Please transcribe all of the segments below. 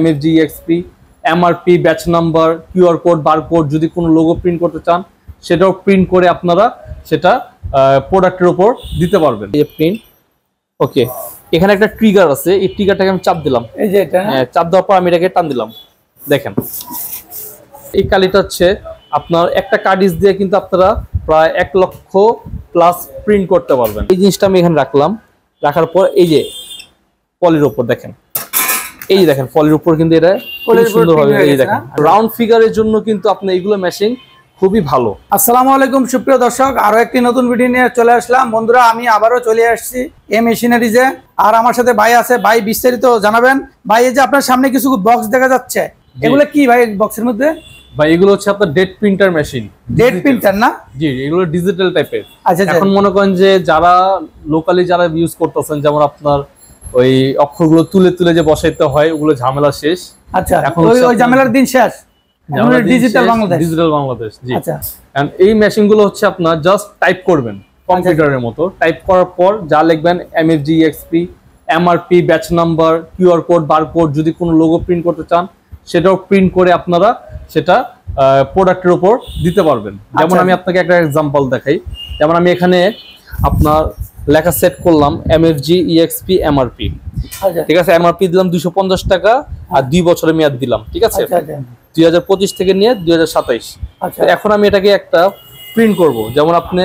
MFG EXP, MRP, batch number, QR code, barcode, যদি কোনো logo print করতে চান সেটাও প্রিন্ট করে আপনারা সেটা প্রোডাক্টের উপর দিতে পারবেন। এই প্রিন্ট ওকে, এখানে একটা ট্রিগার আছে, এই ট্রিগারটাকে আমি চাপ দিলাম, এই যে এটা চাপ দেওয়ার পর আমি এটাকে টান দিলাম, দেখেন এই কালিটা হচ্ছে আপনার একটা কার্ডিজ দিয়ে কিন্তু আপনারা প্রায় 1 লক্ষ প্লাস প্রিন্ট করতে পারবেন। এই জিনিসটা আমি এখানে রাখলাম, রাখার পর এই যে পলির উপর দেখেন, এই যে দেখেন পলির উপর কিন্তু এটা খুব সুন্দরভাবে এই যে দেখেন রাউন্ড ফিগারের জন্য কিন্তু আপনি এইগুলো মেশিং খুবই ভালো। আসসালামু আলাইকুম সুপ্রিয় দর্শক, আরো একটি নতুন ভিডিও নিয়ে চলে আসলাম। বন্ধুরা আমি আবারও চলে আসছি এই মেশিনারিজে, আর আমার সাথে ভাই আছে। ভাই বিস্তারিত জানাবেন। ভাই এই যে আপনার সামনে কিছু বক্স দেখা যাচ্ছে, এগুলো কি ভাই বক্সের মধ্যে? ভাই এগুলো হচ্ছে আপনার date printer machine. Date printer না? জি, এগুলো ডিজিটাল টাইপের। আচ্ছা, এখন মনে করেন যে যারা লোকালি যারা ইউজ করতেছেন, যেমন আপনার ওই অক্ষরগুলো তুলে তুলে যে বসাইতে হয়, ওগুলো ঝামেলা শেষ। আচ্ছা, এখন ওই ঝামেলার দিন শেষ, ডিজিটাল বাংলাদেশ। ডিজিটাল বাংলাদেশ, জি। আচ্ছা, এন্ড এই মেশিনগুলো হচ্ছে আপনার জাস্ট টাইপ করবেন কম্পিউটারের মতো। টাইপ করার পর যা লিখবেন MFG EXP, MRP, batch number, QR code, barcode, যদি কোনো লোগো প্রিন্ট করতে চান সেটাও প্রিন্ট করে আপনারা সেটা প্রোডাক্টের উপর দিতে পারবেন। যেমন আমি আপনাকে একটা এক্সাম্পল দেখাই। যেমন আমি এখানে আপনার লেখা সেট করলাম MFG EXP MRP, ঠিক আছে। MRP দিলাম 250 টাকা আর 2 বছরের মেয়াদ দিলাম, ঠিক আছে। 2025 থেকে নিয়ে 2027। আচ্ছা, এখন আমি এটাকে একটা প্রিন্ট করব। যেমন আপনি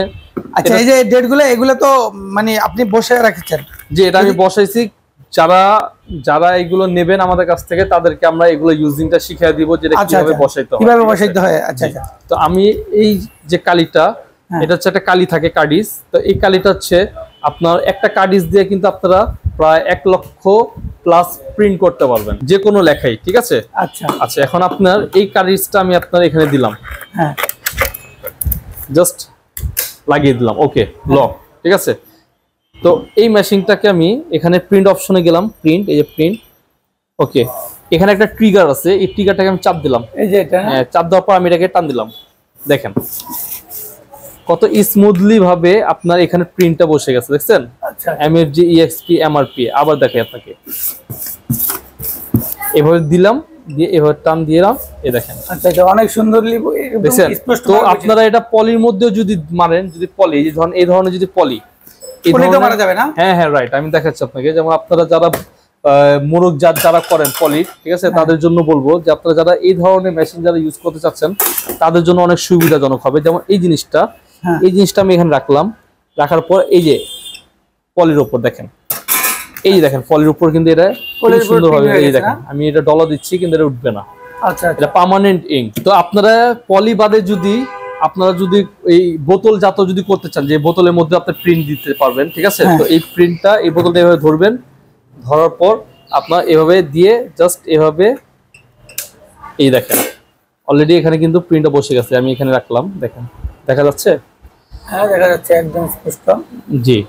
আচ্ছা এই যে ডেটগুলো, এগুলো তো মানে আপনি বসে রাখছেন? যে এটা আমি বসাইছি, যারা এগুলো নেবেন আমাদের কাছ থেকে তাদেরকে আমরা এগুলো ইউজিংটা শিখিয়ে দিব, যে কিভাবে বসাইতে হয়, কিভাবে বসাইতে হয়। আচ্ছা আচ্ছা, তো আমি এই যে কালিটা, এটা হচ্ছে একটা কালি থাকে কার্ডিজ, তো এই কালিটা হচ্ছে আপনার একটা কার্ডিজ দিয়ে কিন্তু আপনারা প্রায় 1 লক্ষ প্লাস প্রিন্ট করতে পারবেন যে কোনো লেখাই, ঠিক আছে। আচ্ছা আচ্ছা, এখন আপনার এই কার্ডিজটা আমি আপনার এখানে দিলাম, হ্যাঁ, জাস্ট লাগিয়ে দিলাম, ওকে লক, ঠিক আছে। তো এই মেশিনটাকে আমি এখানে প্রিন্ট অপশনে গেলাম, প্রিন্ট, এই যে প্রিন্ট, ওকে। এখানে একটা ট্রিগার আছে, এই ট্রিগারটাকে আমি চাপ দিলাম, এই যে এটা চাপ দেওয়ার পর আমি এটাকে টান দিলাম, দেখেন কত স্মুথলি ভাবে আপনার এখানে প্রিন্টটা বসে গেছে, দেখছেন। আচ্ছা, MFG EXP MRP আবার দেখাই আপনাকে, এভাবে দিলাম, দিয়ে এভাবে টান দিলাম, এই দেখেন। আচ্ছা আচ্ছা, অনেক সুন্দরলি দেখছেন। তো আপনারা এটা পলির মধ্যে যদি মারেন, যদি পলি এই ধরনের যদি পলি মারা যাবে না? হ্যাঁ হ্যাঁ, রাইট, আমি দেখাচ্ছি আপনাকে। যেমন আপনারা যারা মোরগ জাত যারা করেন পলি, ঠিক আছে, তাদের জন্য বলবো যে আপনারা যারা এই ধরনের মেশিন যারা ইউজ করতে চাচ্ছেন তাদের জন্য অনেক সুবিধাজনক হবে। যেমন এই জিনিসটা আমি এখানে রাখলাম, রাখার পর এই যে পলির উপর দেখেন, এই যে দেখেন পলির উপর কিন্তু এটা খুব সুন্দরভাবে, এই যে দেখেন আমি এটা ডলা দিচ্ছি কিন্তু এটা উঠবে না। আচ্ছা, এটা পার্মানেন্ট ইঙ্ক। তো আপনারা পলি বাদে যদি আপনারা যদি এই বোতল জাত যদি করতে চান, যে বোতলের মধ্যে আপনি প্রিন্ট দিতে পারবেন, ঠিক আছে। তো এই প্রিন্টটা এই বোতলটা এভাবে ধরবেন, ধরার পর আপনার এভাবে দিয়ে জাস্ট এভাবে, এই দেখেন অলরেডি এখানে কিন্তু প্রিন্টটা বসে গেছে। আমি এখানে রাখলাম, দেখেন দেখা যাচ্ছে? হ্যাঁ দেখা যাচ্ছে, একদম স্পষ্ট। জি,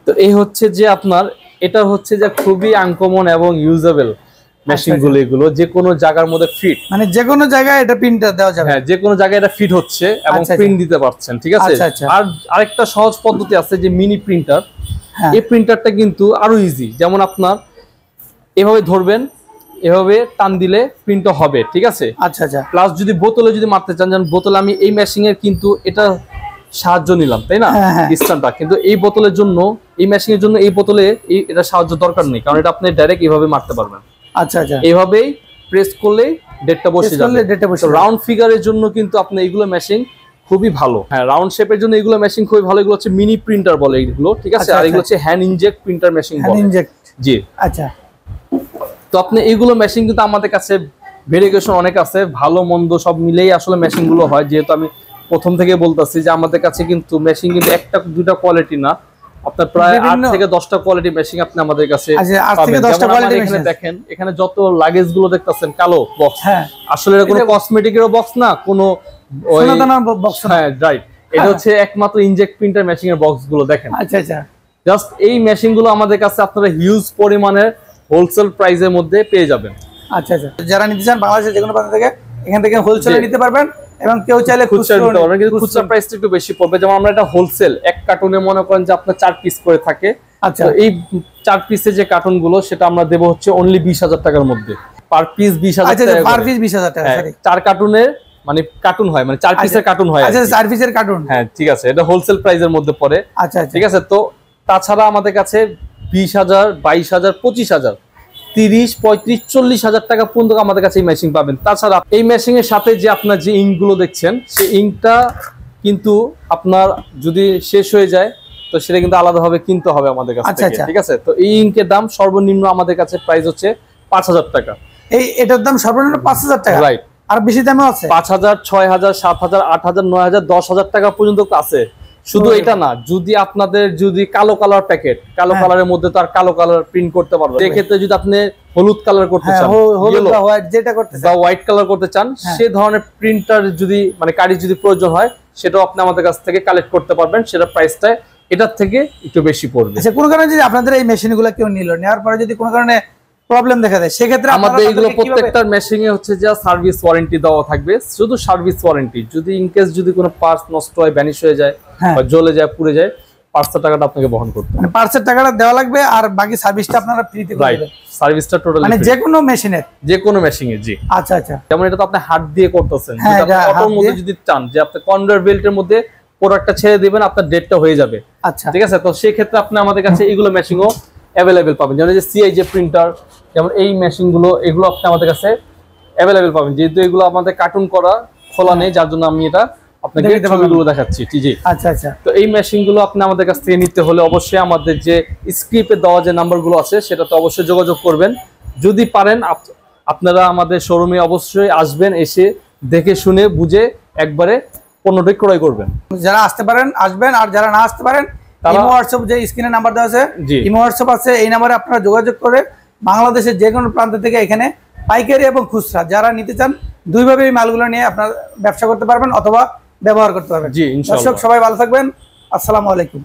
তো এই হচ্ছে যে আপনার এটা হচ্ছে যে খুবই আনকমন এবং ইউজেবল মেশিনগুলো। এগুলো যে কোনো জায়গার মধ্যে ফিট, মানে যে কোনো জায়গায় এটা প্রিন্টার দেওয়া যাবে। হ্যাঁ, যে কোনো জায়গায় এটা ফিট হচ্ছে এবং প্রিন্ট দিতে পারছেন, ঠিক আছে। আর আরেকটা সহজ পদ্ধতি আছে যে মিনি প্রিন্টার। এই প্রিন্টারটা কিন্তু আরো ইজি। যেমন আপনার এভাবে ধরবেন, এভাবে টান দিলে প্রিন্ট হবে, ঠিক আছে। আচ্ছা আচ্ছা, প্লাস যদি বোতলে যদি মারতে চান, যেমন বোতলে আমি এই মেশিং এর কিন্তু এটা সাহায্য নিলাম, তাই না, স্ট্যান্ডটা। কিন্তু এই বোতলের জন্য, এই মেশিং এর জন্য এই বোতলে এটা সাহায্য দরকার নেই, কারণ এটা আপনি ডাইরেক্ট এইভাবে মারতে পারবেন। আচ্ছা আচ্ছা, এইভাবেই প্রেস করলেই ডেটটা বসে যাবে। রাউন্ড ফিগারের জন্য কিন্তু আপনি এইগুলো মেশিং খুবই ভালো। হ্যাঁ, রাউন্ড শেপের জন্য এগুলো মেশিং খুবই ভালো। এগুলো হচ্ছে মিনি প্রিন্টার বলে এগুলো, ঠিক আছে। আর এগুলো হচ্ছে হ্যান্ড ইনজেক্ট প্রিন্টার মেশিং বলে। জি, আচ্ছা। তো আপনি এইগুলো মেশিং কিন্তু আমাদের কাছে ভেরিয়েশন অনেক আছে, ভালো মন্দ সব মিলেই আসলে মেশিং গুলো হয়। যেহেতু আমি প্রথম থেকে বলতেছি যে আমাদের কাছে কিন্তু মেশিং কিন্তু একটা দুটা কোয়ালিটি না, আপনার প্রায় 8 থেকে 10টা কোয়ালিটি মেশিং আপনি আমাদের কাছে পাবেন। এখানে দেখেন, এখানে যত লাগেজ গুলো দেখতেছেন কালো বক্স, আসলে এটা কোনো কসমেটিকের বক্স না, কোনো বক্স, হ্যাঁ রাইট, এটা হচ্ছে একমাত্র ইনজেক্ট প্রিন্টার মেশিং এর বক্স গুলো দেখেন। আচ্ছা আচ্ছা, জাস্ট এই মেশিন গুলো আমাদের কাছে আপনারা হিউজ পরিমাণের হোলসেল প্রাইসের মধ্যে পেয়ে যাবেন। আচ্ছা আচ্ছা, যারা নিতে চান বাংলাদেশের যে কোনো প্রান্ত থেকে এখান থেকে হোলসেলে নিতে পারবেন, এবং কেউ চাইলে খুচরা নিতে পারবেন, কিন্তু খুচরা প্রাইসটা একটু বেশি পড়বে। যেমন আমরা এটা হোলসেল এক কার্টুনে মনে করেন যে আপনার 4 পিস করে থাকে, আচ্ছা তো এই 4 পিসের যে কার্টুন গুলো সেটা আমরা দেবো হচ্ছে অনলি 20,000 টাকার মধ্যে, পার পিস 20,000 আচ্ছা টাকা পার পিস 20,000 টাকা, সরি 4 কার্টুনের মানে কার্টুন হয়, মানে 4 পিসের কার্টুন হয়। আচ্ছা 4 পিসের কার্টুন, হ্যাঁ ঠিক আছে, এটা হোলসেল প্রাইসের মধ্যে পড়ে। আচ্ছা ঠিক আছে। তো তাছাড়া আমাদের কাছে 20,000, 22,000, 25,000, 30, 35, 40,000 টাকা পর্যন্ত আমাদের কাছে এই মেশিন পাবেন। তাছাড়া এই মেশিন এর সাথে যে আপনার যে ইঙ্ক গুলো দেখছেন, সেই ইঙ্কটা কিন্তু আপনার যদি শেষ হয়ে যায় তো সেটা কিন্তু আলাদাভাবে কিনতে হবে আমাদের কাছ থেকে। ঠিক আছে। তো এই ইঙ্কের দাম সর্বনিম্ন আমাদের কাছে প্রাইস হচ্ছে 5,000 টাকা। এটার দাম সর্বনিম্ন 5,000 টাকা, রাইট। আর বেশি দামও আছে 5,000, 6,000, 7,000, 8,000, 9,000, 10,000 টাকা পর্যন্ত আছে। শুধু এটা না, যদি আপনাদের যদি কালো কালার প্যাকেট, কালো কালারের মধ্যে তো আর কালো কালার প্রিন্ট করতে পারবেন, সেক্ষেত্রে যদি আপনি হলুদ কালার করতে চান, হলুদ বা হোয়াইট যেটা করতে চান, বা হোয়াইট কালার করতে চান, সে ধরনের প্রিন্টার যদি মানে কারি যদি প্রয়োজন হয়, সেটাও আপনি আমাদের কাছ থেকে কালেক্ট করতে পারবেন। সেটা প্রাইসটা এটার থেকে একটু বেশি পড়বে। আচ্ছা কোনো কারণে যদি আপনাদের এই মেশিনগুলো কেউ নিল, নেওয়ার পরে যদি কোনো কারণে প্রবলেম দেখা দেয়, সেক্ষেত্রে আমাদের এইগুলো প্রত্যেকটার মেশিনে হচ্ছে যে সার্ভিস ওয়ারেন্টি দেওয়া থাকবে, শুধু সার্ভিস ওয়ারেন্টি। যদি ইনকেস যদি কোনো পার্টস নষ্ট হয়, ভ্যানিশ হয়ে যায় বা জ্বলে যায়, পুড়ে যায়, পার্টসের টাকাটা আপনাকে বহন করতে হবে। মানে পার্টসের টাকাটা দেওয়া লাগবে, আর বাকি সার্ভিসটা আপনারা ফ্রিতে করে দিবেন। সার্ভিসটা টোটালি মানে যে কোনো মেশিনের, যে কোনো মেশিনে। জি আচ্ছা আচ্ছা। যেমন এটা তো আপনি হাত দিয়ে করতেছেন, হ্যাঁ, যদি আপনি অটোর মধ্যে যদি চান যে আপনি কনভেয়র বেল্টের মধ্যে প্রোডাক্টটা ছেড়ে দিবেন, আপনার ডেটটা হয়ে যাবে। আচ্ছা ঠিক আছে। তো সেই ক্ষেত্রে আপনি আমাদের কাছে এইগুলো মেশিনও অ্যাভেলেবেল পাবেন। যেমন এই যে সিআইজে প্রিন্টার, যেমন এই মেশিনগুলো, এগুলো আপনি আমাদের কাছে অ্যাভেলেবেল পাবেন। যেহেতু এগুলো আমাদের কার্টুন করা খোলা নেই, যার জন্য আমি এটা আপনাকে ছবিগুলো দেখাচ্ছি। জি আচ্ছা আচ্ছা। তো এই মেশিনগুলো আপনি আমাদের কাছ থেকে নিতে হলে অবশ্যই আমাদের যে স্ক্রিপে দেওয়া যে নাম্বারগুলো আছে সেটাতে অবশ্যই যোগাযোগ করবেন। যদি পারেন আপনারা আমাদের শোরুমে অবশ্যই আসবেন, এসে দেখে শুনে বুঝে একবারে পণ্যটি ক্রয় করবেন। যারা আসতে পারেন আসবেন, আর যারা না আসতে পারেন ইমো হোয়াটসঅ্যাপ যে স্ক্রিনে নাম্বার দেওয়া আছে, ইমো হোয়াটসঅ্যাপ আছে, এই নাম্বারে আপনারা যোগাযোগ করে বাংলাদেশের যে কোনো প্রান্ত থেকে এখানে পাইকারি এবং খুচরা যারা নিতে চান দুইভাবে এই মালগুলো নিয়ে আপনারা ব্যবসা করতে পারবেন অথবা ব্যবহার করতে পারবেন। জি ইনশাআল্লাহ। দর্শক সবাই ভালো থাকবেন, আসসালামু আলাইকুম।